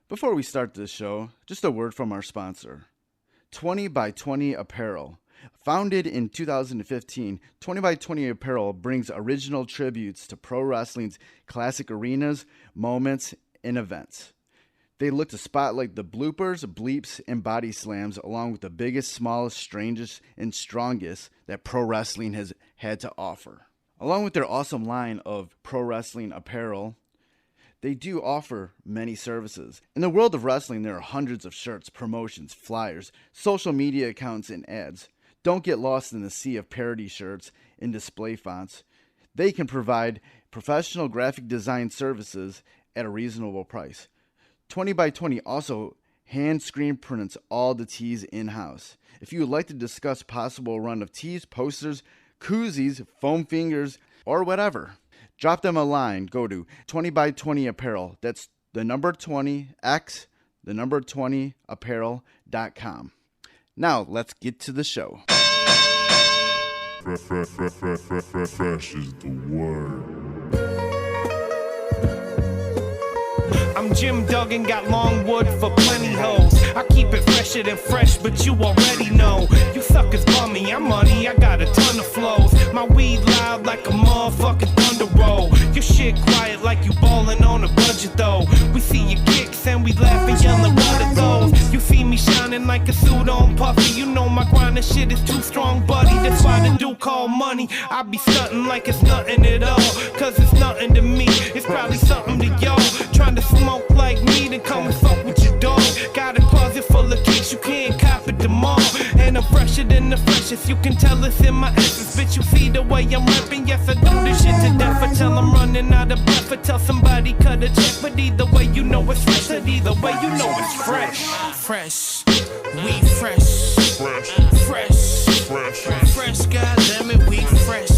Before we start this show, just a word from our sponsor, 20 by 20 Apparel. Founded in 2015, 20 by 20 Apparel brings original tributes to pro wrestling's classic arenas, moments, and events. They look to spotlight the bloopers, bleeps, and body slams along with the biggest, smallest, strangest, and strongest that pro wrestling has had to offer. Along with their awesome line of pro wrestling apparel, they do offer many services. In the world of wrestling, there are hundreds of shirts, promotions, flyers, social media accounts, and ads. Don't get lost in the sea of parody shirts and display fonts. They can provide professional graphic design services at a reasonable price. 20 by 20 also hand screen prints all the tees in-house. If you would like to discuss possible run of tees, posters, koozies, foam fingers, or whatever, drop them a line. Go to 20 by 20 Apparel. That's the number 20x, the number 20 apparel.com. Now, let's get to the show. Fresh is the word. I'm Jim Duggan, got long wood for plenty hoes. I keep it fresher than fresh, but you already know. You suckers bummy, I'm money, I got a ton of flows. My weed loud like a motherfucking thunder roll. Your shit quiet like you ballin' on a budget though. We see your kicks and we laugh and yellin' what are those. You see me shining like a suit on puffy. You know my grindin' shit is too strong, buddy. That's why the dude call money. I be stuntin' like it's nothing at all. Cause it's nothing to me, it's probably something to y'all. Trying to smoke like me, then come and fuck with your dog. Got a closet full of kicks, you can't cop it tomorrow. And I'm fresher than the freshest, you can tell it's in my essence. Bitch, you see the way I'm rapping, yes I do this shit to death. I tell I'm running out of breath, I tell somebody cut a check. But either way you know it's fresh, and either way you know it's fresh. Fresh, we fresh, fresh, goddammit, we fresh.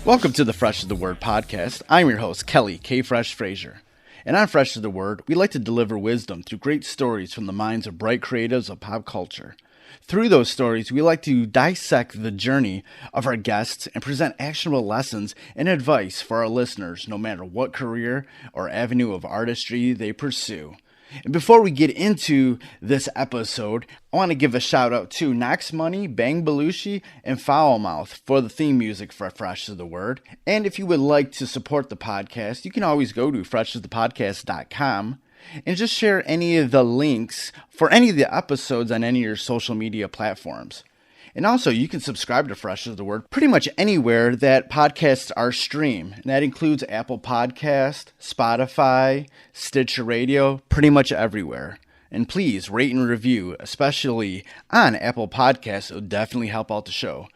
Welcome to the Fresh is the Word podcast. I'm your host, Kelly K. Fresh Frazier. And on Fresh is the Word, we like to deliver wisdom through great stories from the minds of bright creatives of pop culture. Through those stories, we like to dissect the journey of our guests and present actionable lessons and advice for our listeners, no matter what career or avenue of artistry they pursue. And before we get into this episode, I want to give a shout out to Knox Money, Bang Belushi, and Foulmouth for the theme music for Fresh is the Word. And if you would like to support the podcast, you can always go to freshisthepodcast.com and just share any of the links for any of the episodes on any of your social media platforms. And also, you can subscribe to Fresh is the Word pretty much anywhere that podcasts are streamed. And that includes Apple Podcast, Spotify, Stitcher Radio, pretty much everywhere. And please rate and review, especially on Apple Podcasts. It will definitely help out the show.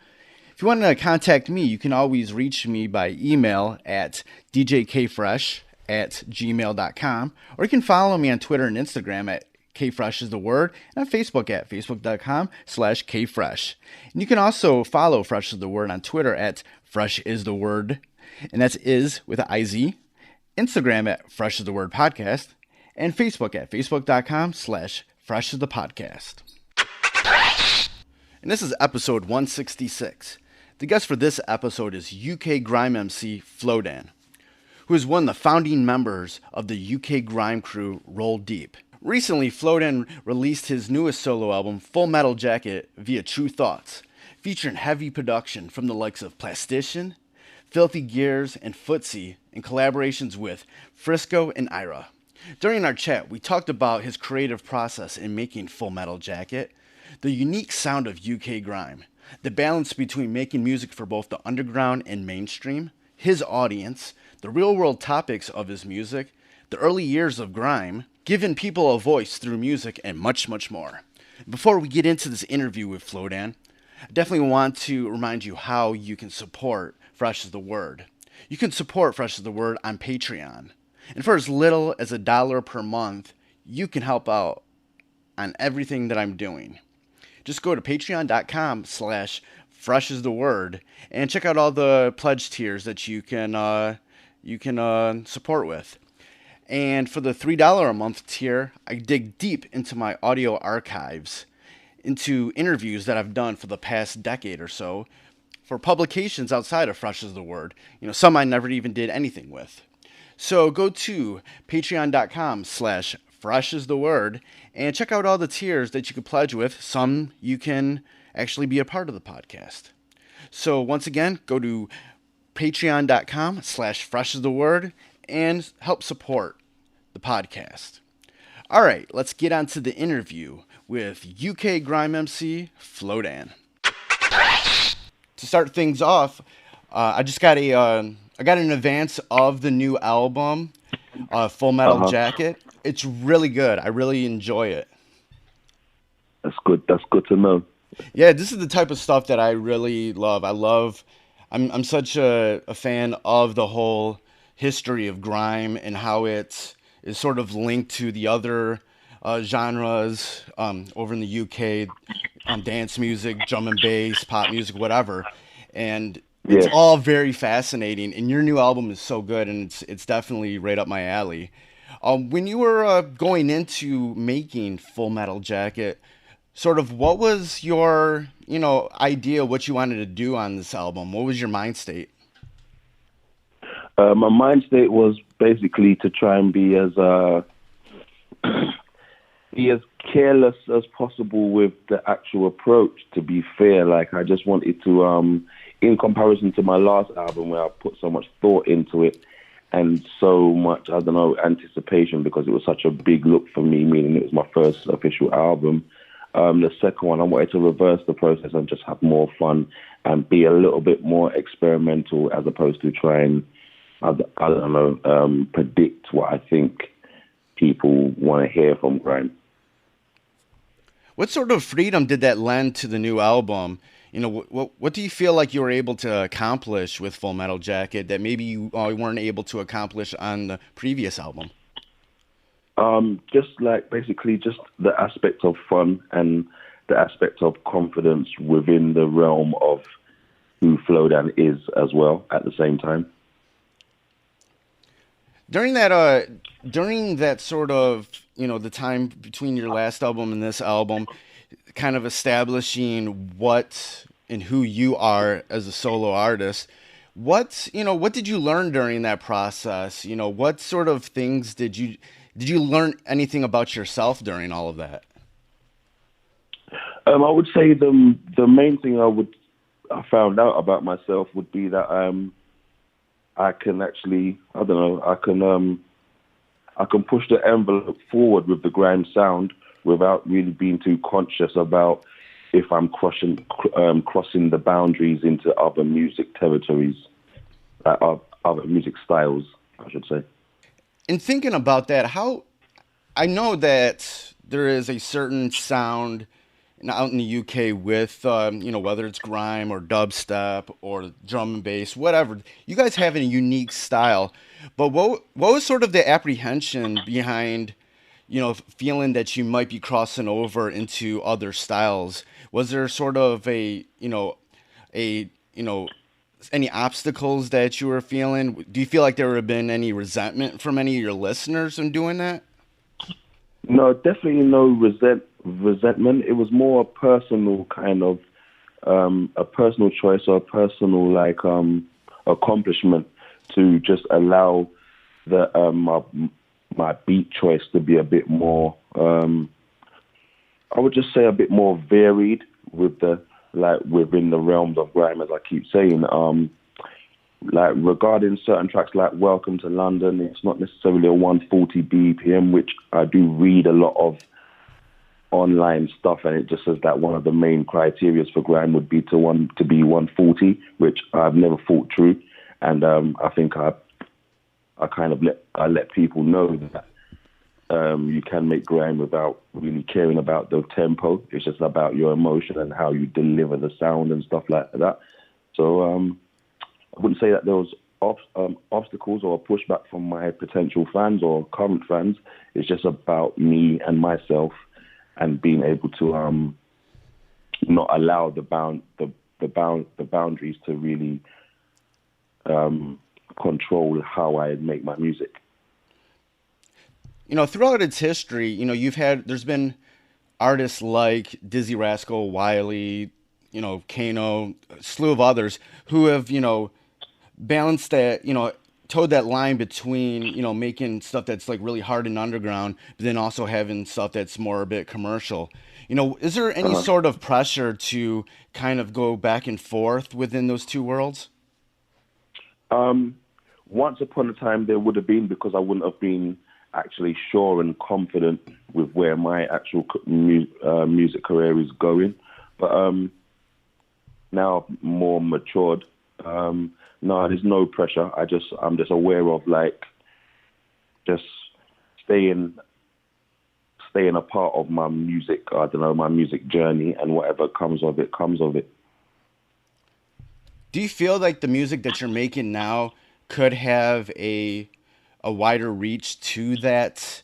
If you want to contact me, you can always reach me by email at djkfresh@gmail.com. Or you can follow me on Twitter and Instagram at KFresh is the Word, and on Facebook at facebook.com/KFresh. And you can also follow Fresh is the Word on Twitter at Fresh is the Word, and that's is with an IZ, Instagram at Fresh is the Word Podcast, and Facebook at facebook.com/Fresh is the Podcast. And this is episode 166. The guest for this episode is UK Grime MC Flowdan, who is one of the founding members of the UK Grime crew Roll Deep. Recently, Flowdan released his newest solo album, Full Metal Jacket, via True Thoughts, featuring heavy production from the likes of Plastician, Filthy Gears, and Footsie, in collaborations with Frisco and Ira. During our chat, we talked about his creative process in making Full Metal Jacket, the unique sound of UK Grime, the balance between making music for both the underground and mainstream, his audience, the real-world topics of his music, the early years of grime, giving people a voice through music, and much, much more. Before we get into this interview with Flowdan, I definitely want to remind you how you can support Fresh is the Word. You can support Fresh is the Word on Patreon. And for as little as $1 per month, you can help out on everything that I'm doing. Just go to patreon.com/freshisthe-word and check out all the pledge tiers that you can support with. And for the $3 a month tier, I dig deep into my audio archives, into interviews that I've done for the past decade or so for publications outside of Fresh is the Word. Some I never even did anything with. So go to patreon.com/fresh is the word and check out all the tiers that you can pledge with. Some you can actually be a part of the podcast. So once again, go to patreon.com/fresh is the word and help support the podcast. All right, let's get on to the interview with UK Grime MC Flowdan. To start things off, I got an advance of the new album, Full Metal Jacket. It's really good. I really enjoy it. That's good. That's good to know. Yeah, this is the type of stuff that I really love. I'm such a fan of the whole history of grime and how it is sort of linked to the other genres over in the UK, dance music, drum and bass, pop music, whatever. And it's all very fascinating. And your new album is so good, and it's definitely right up my alley. When you were going into making Full Metal Jacket, sort of what was your, idea what you wanted to do on this album? What was your mind state? My mind state was basically to try and be as careless as possible with the actual approach. To be fair, like I just wanted to, in comparison to my last album where I put so much thought into it and so much, anticipation because it was such a big look for me, meaning it was my first official album. The second one, I wanted to reverse the process and just have more fun and be a little bit more experimental as opposed to try and, predict what I think people want to hear from grime. What sort of freedom did that lend to the new album? What do you feel like you were able to accomplish with Full Metal Jacket that maybe you weren't able to accomplish on the previous album? Just like basically just the aspect of fun and the aspect of confidence within the realm of who Flowdan is as well at the same time. During that sort of, the time between your last album and this album, kind of establishing what and who you are as a solo artist, what did you learn during that process? What sort of things did you learn anything about yourself during all of that? I would say the main thing I found out about myself would be that I can actually I can push the envelope forward with the grime sound without really being too conscious about if I'm crossing the boundaries into other music territories, other music styles, I should say. In thinking about that, how I know that there is a certain sound out in the UK with, whether it's grime or dubstep or drum and bass, whatever. You guys have a unique style. But what was sort of the apprehension behind, feeling that you might be crossing over into other styles? Was there sort of any obstacles that you were feeling? Do you feel like there would have been any resentment from any of your listeners in doing that? No, definitely no resentment. It was more a personal kind of a personal choice or a personal accomplishment to just allow the my beat choice to be a bit more I would just say a bit more varied with the within the realms of grime, as I keep saying. Regarding certain tracks like Welcome to London, it's not necessarily a 140 BPM, which I do read a lot of online stuff, and it just says that one of the main criteria for grime would be to be 140, which I've never thought true. And I think I kind of let people know that you can make grime without really caring about the tempo. It's just about your emotion and how you deliver the sound and stuff like that. So I wouldn't say that there was obstacles or pushback from my potential fans or current fans. It's just about me and myself and being able to not allow the boundaries to really control how I make my music. Throughout its history, there's been artists like Dizzy Rascal, Wiley, Kano, a slew of others who have, balanced that, towed that line between, making stuff that's like really hard and underground, but then also having stuff that's more a bit commercial. Is there any Uh-huh. sort of pressure to kind of go back and forth within those two worlds? Um, Once upon a time, there would have been because I wouldn't have been actually sure and confident with where my actual music career is going. But now I'm more matured. No, there's no pressure. I'm just aware of like just staying a part of my music. I don't know, my music journey, and whatever comes of it comes of it. Do you feel like the music that you're making now could have a wider reach to that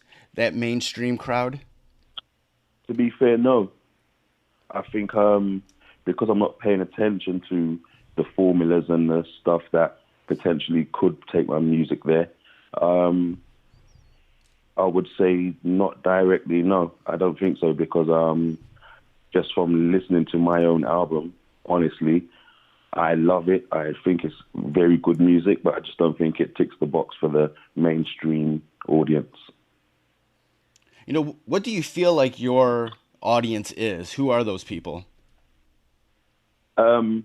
mainstream crowd? To be fair, no. I think because I'm not paying attention to the formulas and the stuff that potentially could take my music there, um, I would say not directly. No, I don't think so because just from listening to my own album, honestly, I love it. I think it's very good music, but I just don't think it ticks the box for the mainstream audience. What do you feel like your audience is? Who are those people? Um,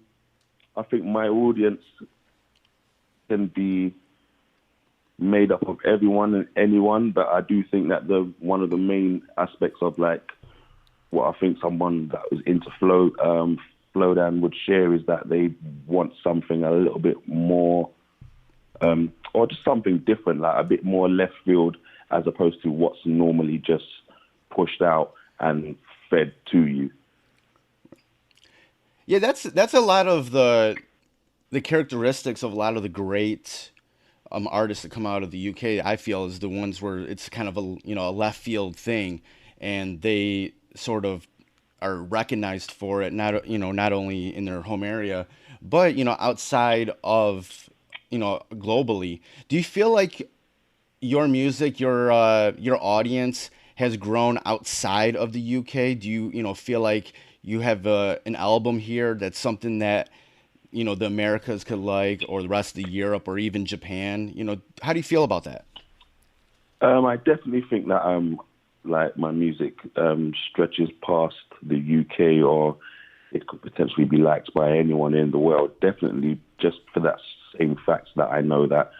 I think my audience can be made up of everyone and anyone, but I do think that the one of the main aspects of like what I think someone that was into Flowdan would share is that they want something a little bit more, or just something different, like a bit more left field, as opposed to what's normally just pushed out and fed to you. Yeah, that's a lot of the characteristics of a lot of the great artists that come out of the UK. I feel is the ones where it's kind of a left field thing, and they sort of are recognized for it. Not only in their home area, but outside of globally. Do you feel like your music, your audience has grown outside of the UK? Do you feel like you have an album here that's something that the Americas could like, or the rest of Europe, or even Japan? How do you feel about that? I definitely think that like my music stretches past the UK, or it could potentially be liked by anyone in the world. Definitely, just for that same fact that I know that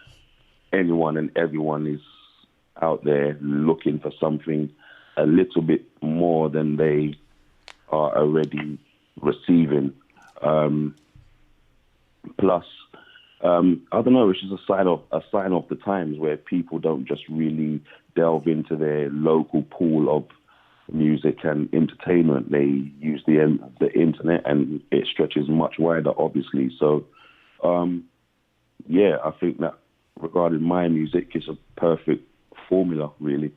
anyone and everyone is out there looking for something a little bit more than they are already receiving. Plus, I don't know. It's just a sign of the times where people don't just really delve into their local pool of music and entertainment. They use the internet, and it stretches much wider, obviously. So, yeah, I think that regarding my music, it's a perfect formula, really.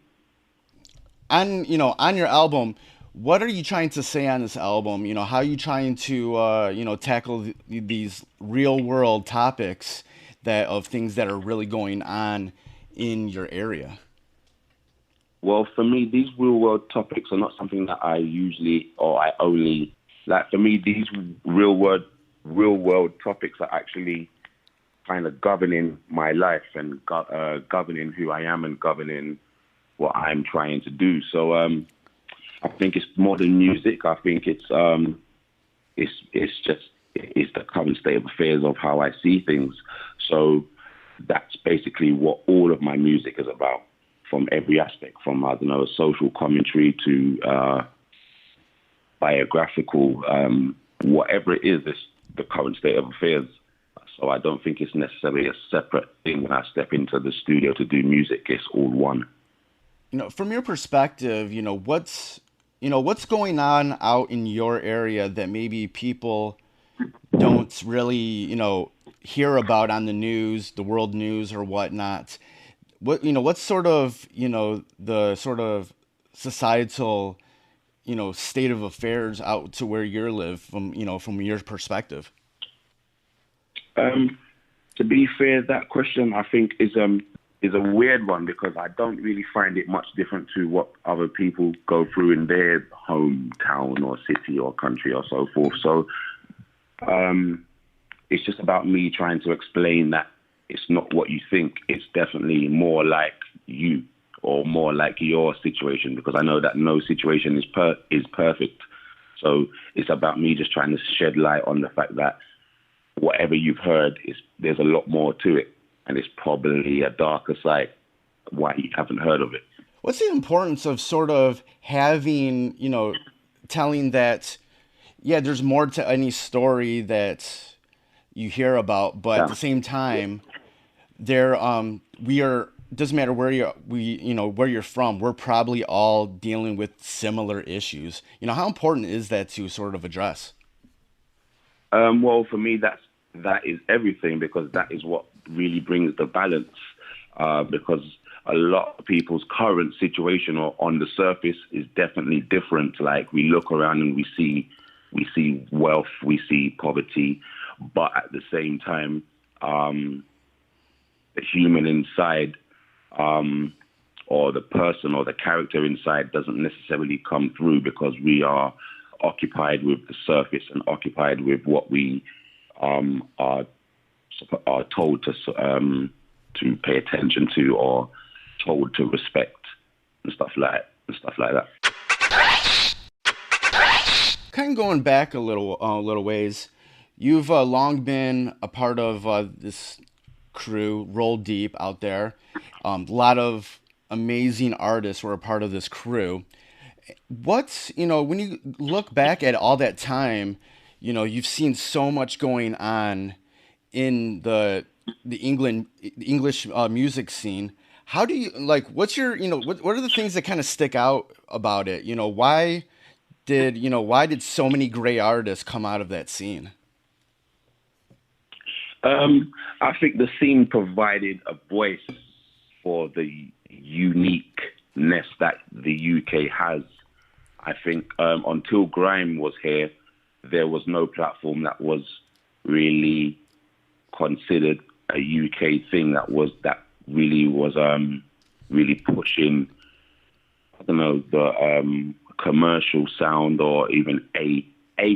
On your album, what are you trying to say on this album? How are you trying to tackle these real world topics that of things that are really going on in your area? Well, for me, these real world topics are not something that I usually or I only like. For me, these real world topics are actually kind of governing my life and governing who I am and governing what I'm trying to do. So I think it's more than music. I think it's the current state of affairs of how I see things. So that's basically what all of my music is about, from every aspect, from, I don't know, social commentary to biographical, whatever it is, it's the current state of affairs. So I don't think it's necessarily a separate thing when I step into the studio to do music. It's all one. From your perspective, what's going on out in your area that maybe people don't really, hear about on the news, the world news or whatnot. What's sort of, the sort of societal, state of affairs out to where you live from your perspective? To be fair, that question I think is a weird one because I don't really find it much different to what other people go through in their hometown or city or country or so forth. So It's just about me trying to explain that it's not what you think. It's definitely more like you or more like your situation, because I know that no situation is perfect. So it's about me just trying to shed light on the fact that whatever you've heard, there's a lot more to it, and it's probably a darker side why you haven't heard of it. What's the importance of sort of having, telling that, yeah, there's more to any story that you hear about, but at Yeah. the same time, we are, doesn't matter where you're from, we're probably all dealing with similar issues. How important is that to sort of address? Well, for me, that is everything, because that is what really brings the balance. Because a lot of people's current situation or on the surface is definitely different. Like, we look around and we see wealth, we see poverty, but at the same time, the human inside, or the person or the character inside doesn't necessarily come through, because we are occupied with the surface and occupied with what we are told to pay attention to, or told to respect, and stuff like that. Kind of going back a little ways, you've long been a part of this crew, Roll Deep, out there. A lot of amazing artists were a part of this crew. When you look back at all that time, you've seen so much going on in the English music scene. How do you what's your, what are the things that kind of stick out about it? Why did so many great artists come out of that scene? I think the scene provided a voice for the uniqueness that the UK has. I think until Grime was here, there was no platform that was really considered a UK thing that really was really pushing, I don't know, the commercial sound, or even a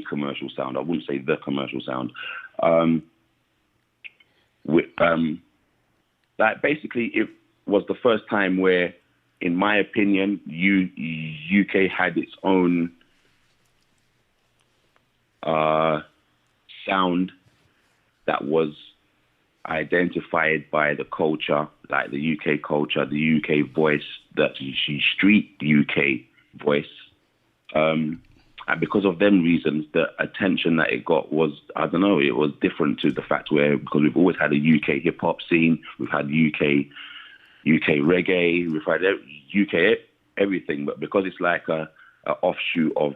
commercial sound. I wouldn't say the commercial sound. That basically it was the first time where, in my opinion, UK had its own sound that was identified by the culture, like the UK culture, the UK voice, the street UK voice. And because of them reasons, the attention that it got was, I don't know, it was different to the fact because we've always had a UK hip hop scene, we've had UK reggae, we've had UK everything, but because it's like a offshoot of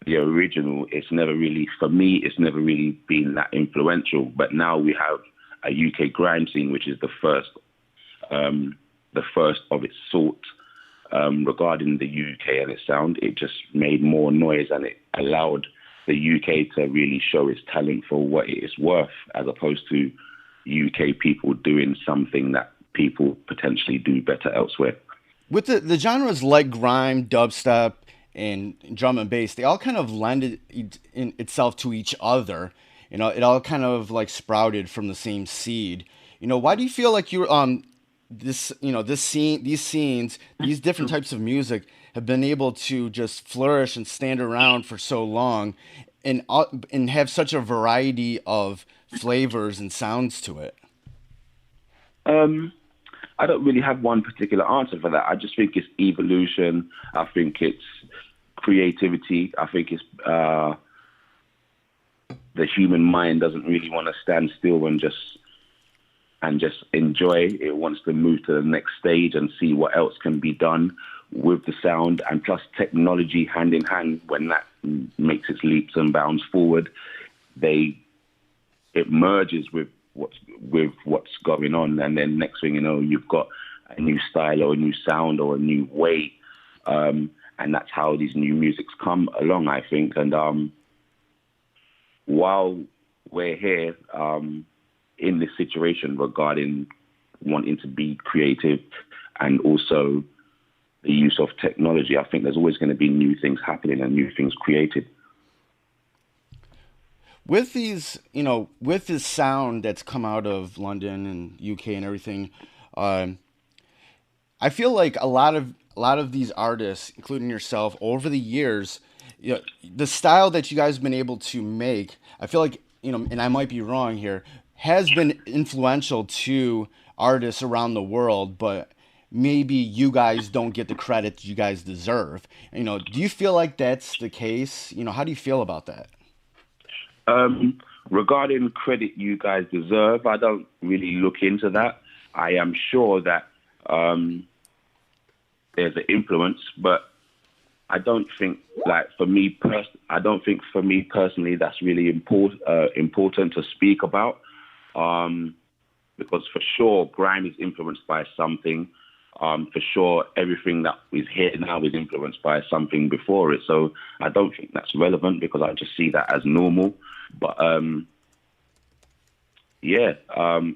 the original, it's never really, for me, it's never really been that influential. But now we have a UK grime scene, which is the first of its sort. Regarding the UK and its sound, it just made more noise, and it allowed the UK to really show its talent for what it is worth, as opposed to UK people doing something that people potentially do better elsewhere. With the genres like grime, dubstep, and drum and bass, they all kind of lend itself to each other. It all kind of sprouted from the same seed. Why do you feel like these scenes, these different types of music have been able to just flourish and stand around for so long, and have such a variety of flavors and sounds to it? I don't really have one particular answer for that. I just think it's evolution. I think it's creativity. I think it's the human mind doesn't really want to stand still and just enjoy. It wants to move to the next stage and see what else can be done with the sound. And plus technology hand in hand, when that makes its leaps and bounds forward, it merges with what's going on. And then next thing you know, you've got a new style or a new sound or a new way. And that's how these new musics come along, I think. And while we're here, in this situation regarding wanting to be creative and also the use of technology, I think there's always going to be new things happening and new things created. With these, with this sound that's come out of London and UK and everything, um, I feel like a lot of these artists, including yourself, over the years, the style that you guys have been able to make, I feel like, and I might be wrong here, has been influential to artists around the world, but maybe you guys don't get the credit you guys deserve. Do you feel like that's the case? How do you feel about that? Regarding credit you guys deserve, I don't really look into that. I am sure that there's an influence, but I don't think, like I don't think for me personally that's really important to speak about, because for sure grime is influenced by something. For sure, everything that is here now is influenced by something before it. So I don't think that's relevant because I just see that as normal. But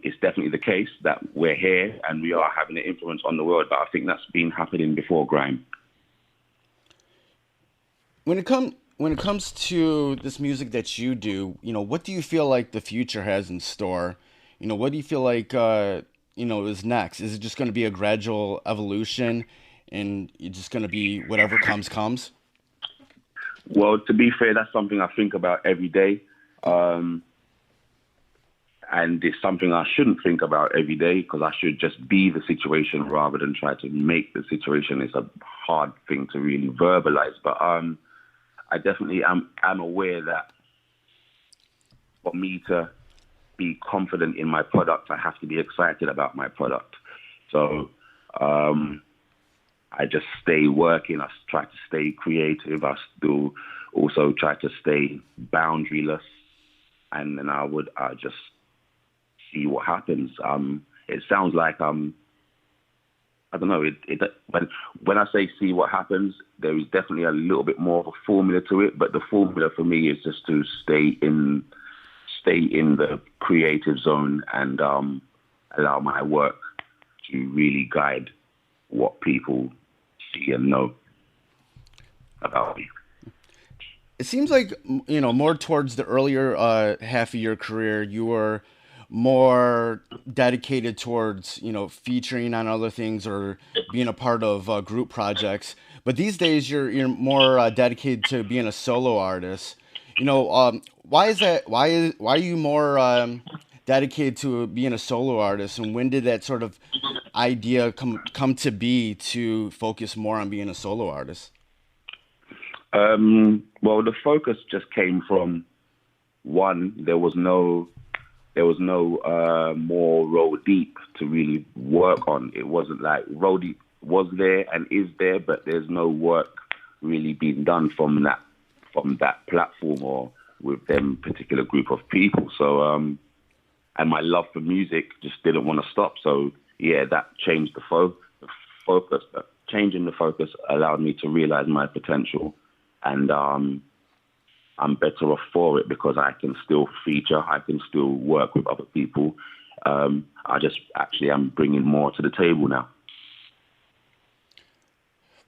it's definitely the case that we're here and we are having an influence on the world. But I think that's been happening before grime. When it comes to this music that you do, what do you feel like the future has in store? What do you feel like is next? Is it just going to be a gradual evolution, and it's just going to be whatever comes? Well, to be fair, that's something I think about every day. And it's something I shouldn't think about every day because I should just be the situation rather than try to make the situation. It's a hard thing to really verbalize, but I definitely am aware that for me to be confident in my product, I have to be excited about my product. So I just stay working. I try to stay creative. I still also try to stay boundaryless, and then I just see what happens. It sounds like I don't know. But when I say see what happens, there is definitely a little bit more of a formula to it. But the formula for me is just to stay in the creative zone and allow my work to really guide what people see and know about me. It seems like more towards the earlier half of your career, you were more dedicated towards featuring on other things or being a part of group projects. But these days, you're more dedicated to being a solo artist. Why is that? Why are you more dedicated to being a solo artist? And when did that sort of idea come to be to focus more on being a solo artist? Well, the focus just came from one. There was no more Roll Deep to really work on. It wasn't like Roll Deep was there and is there, but there's no work really being done from that platform or with them particular group of people. So, and my love for music just didn't want to stop. So yeah, that changed the focus. Changing the focus allowed me to realize my potential, and I'm better off for it because I can still feature, I can still work with other people. I'm bringing more to the table now.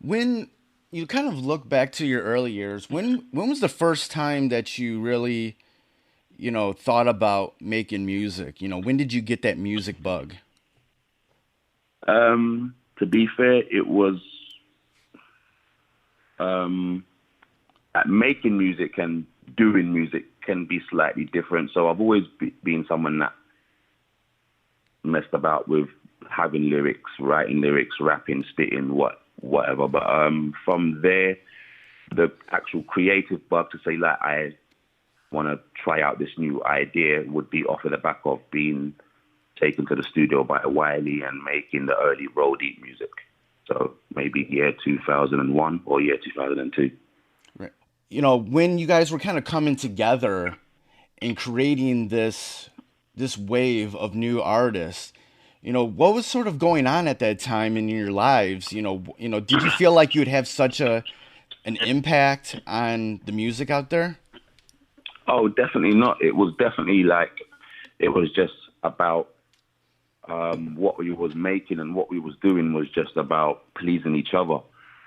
When you kind of look back to your early years, when was the first time that you really, thought about making music? When did you get that music bug? To be fair, it was making music and doing music can be slightly different. So I've always been someone that messed about with having lyrics, writing lyrics, rapping, spitting, whatever. But from there, the actual creative bug to say like I want to try out this new idea would be off of the back of being taken to the studio by Wiley and making the early Roll Deep music. So maybe year 2001 or year 2002. Right. When you guys were kind of coming together and creating this wave of new artists, what was sort of going on at that time in your lives? Did you feel like you'd have such an impact on the music out there? Oh, definitely not. It was definitely it was just about what we was making and what we was doing was just about pleasing each other.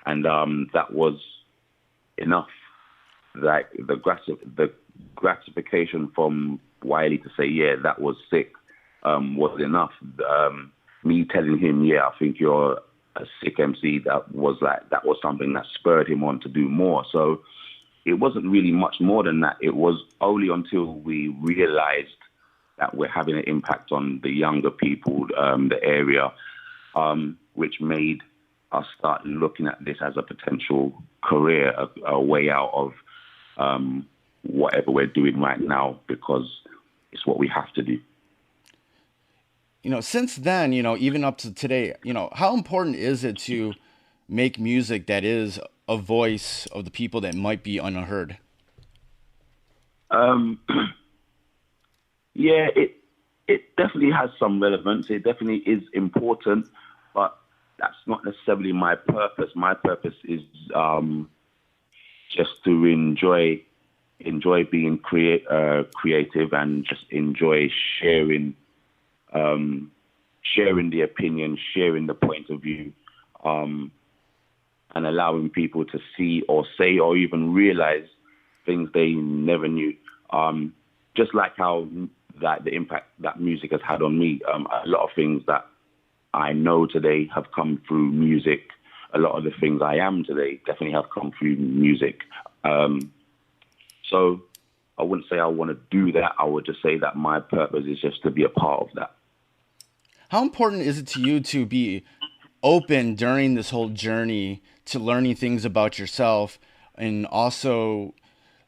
And that was enough. Like the gratification from Wiley to say, yeah, that was sick, was enough. Me telling him, yeah, I think you're a sick MC, that was something that spurred him on to do more. So it wasn't really much more than that. It was only until we realized that we're having an impact on the younger people, the area, which made us start looking at this as a potential career, a way out of whatever we're doing right now, because it's what we have to do. Since then, even up to today, how important is it to make music that is a voice of the people that might be unheard? Yeah, it definitely has some relevance. It definitely is important, but that's not necessarily my purpose. My purpose is just to enjoy being creative and just enjoy sharing the opinion, sharing the point of view, and allowing people to see or say or even realize things they never knew. Just like how the impact that music has had on me. A lot of things that I know today have come through music. A lot of the things I am today definitely have come through music. So I wouldn't say I want to do that. I would just say that my purpose is just to be a part of that. How important is it to you to be open during this whole journey to learning things about yourself and also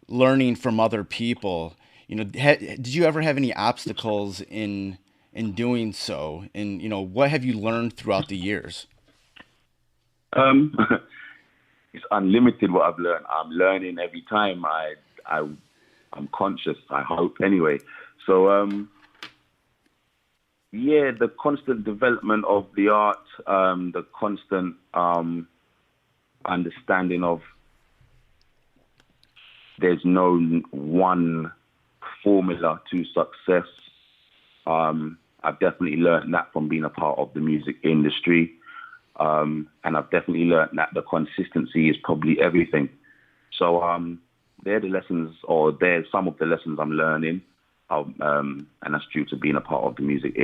learning from other people? Did you ever have any obstacles in doing so? And, what have you learned throughout the years? It's unlimited what I've learned. I'm learning every time I'm conscious, I hope anyway. So, yeah, the constant development of the art, the constant understanding of there's no one formula to success. I've definitely learned that from being a part of the music industry. And I've definitely learned that the consistency is probably everything. So they're the lessons, or they're some of the lessons I'm learning. And that's due to being a part of the music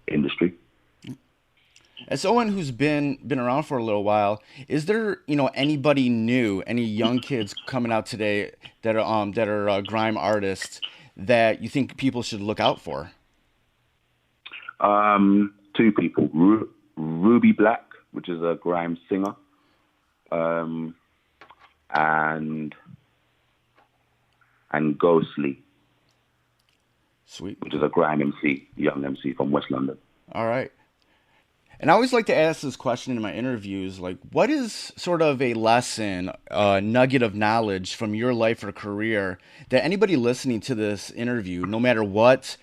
industry. As someone who's been around for a little while, is there anybody new, any young kids coming out today that are grime artists that you think people should look out for? Two people, Ruby Black, which is a grime singer, and Ghostly. Sweet. Which is a grime MC, young MC from West London. All right. And I always like to ask this question in my interviews, like, what is sort of a lesson, a nugget of knowledge from your life or career that anybody listening to this interview, no matter what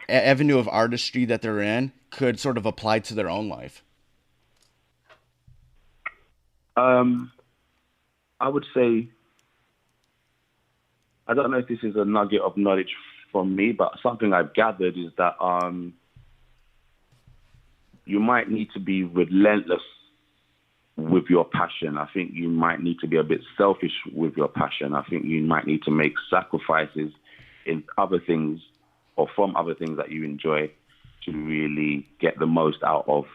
avenue of artistry that they're in, could sort of apply to their own life? I would say, I don't know if this is a nugget of knowledge from me, but something I've gathered is that you might need to be relentless with your passion. I think you might need to be a bit selfish with your passion. I think you might need to make sacrifices in other things or from other things that you enjoy to really get the most out of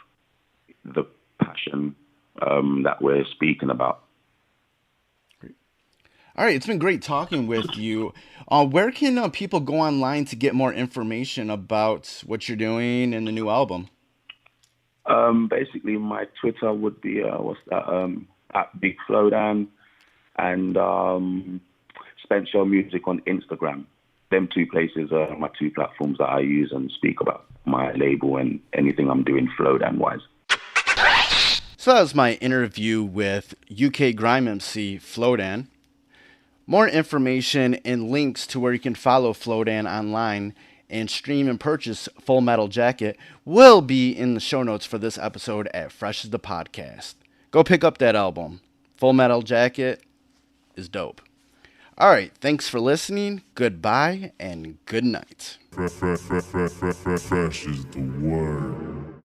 the passion that we're speaking about. All right, it's been great talking with you. Where can people go online to get more information about what you're doing and the new album? Basically, my Twitter would be at Big Flowdan, and Spencer Music on Instagram. Them two places are my two platforms that I use and speak about my label and anything I'm doing Flowdan wise. So that was my interview with UK Grime MC Flowdan. More information and links to where you can follow Flowdan online and stream and purchase Full Metal Jacket will be in the show notes for this episode at Fresh as the Podcast. Go pick up that album. Full Metal Jacket is dope. All right, thanks for listening. Goodbye and good night. Fresh is the word.